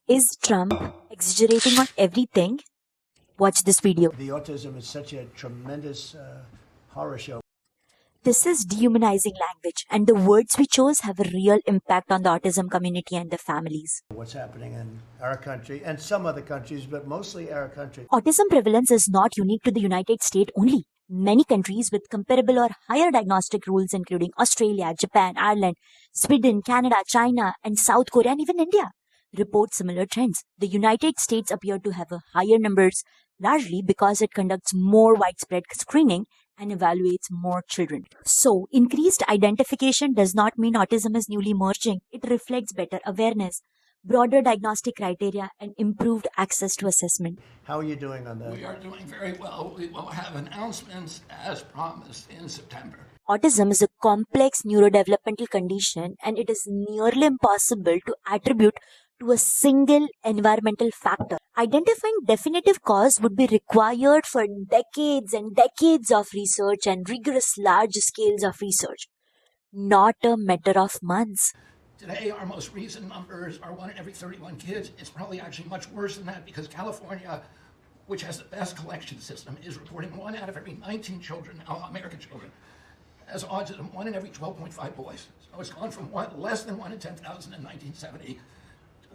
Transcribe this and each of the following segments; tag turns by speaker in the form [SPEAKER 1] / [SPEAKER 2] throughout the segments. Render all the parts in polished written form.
[SPEAKER 1] Is Trump exaggerating on everything? Watch this video.
[SPEAKER 2] The autism is such a tremendous horror show.
[SPEAKER 1] This is dehumanizing language, and the words we chose have a real impact on the autism community and their families.
[SPEAKER 2] What's happening in our country and some other countries, but mostly our country.
[SPEAKER 1] Autism prevalence is not unique to the United States only. Many countries with comparable or higher diagnostic rules, including Australia, Japan, Ireland, Sweden, Canada, China, and South Korea, and even India, report similar trends. The United States appear to have a higher numbers, largely because it conducts more widespread screening and evaluates more children. So, increased identification does not mean autism is newly emerging. It reflects better awareness, broader diagnostic criteria, and improved access to assessment.
[SPEAKER 2] How are you doing on that?
[SPEAKER 3] We are doing very well. We will have announcements as promised in September.
[SPEAKER 1] Autism is a complex neurodevelopmental condition, and it is nearly impossible to attribute to a single environmental factor. Identifying definitive cause would be required for decades and decades of research and rigorous large scales of research, not a matter of months.
[SPEAKER 3] Today, our most recent numbers are 1 in every 31 kids. It's probably actually much worse than that because California, which has the best collection system, is reporting 1 out of every 19 children, American children, has autism, 1 in every 12.5 boys. So it's gone from less than 1 in 10,000 in 1970 to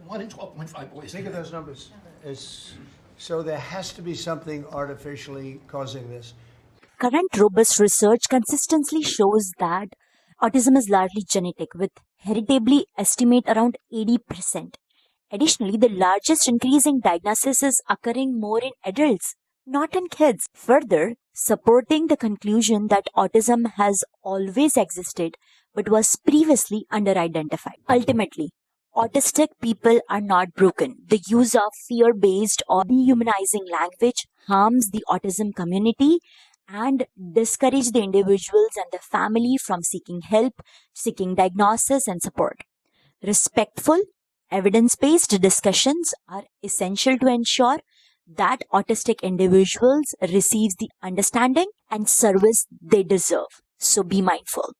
[SPEAKER 3] 1 in 12.5 boys.
[SPEAKER 2] Think of those numbers. So there has to be something artificially causing this.
[SPEAKER 1] Current robust research consistently shows that autism is largely genetic, with heritably estimate around 80%. Additionally, the largest increase in diagnosis is occurring more in adults, not in kids. Further, supporting the conclusion that autism has always existed but was previously under-identified. Ultimately, autistic people are not broken. The use of fear-based or dehumanizing language harms the autism community and discourage the individuals and the family from seeking help, seeking diagnosis and support. Respectful, evidence-based discussions are essential to ensure that autistic individuals receive the understanding and service they deserve. So be mindful.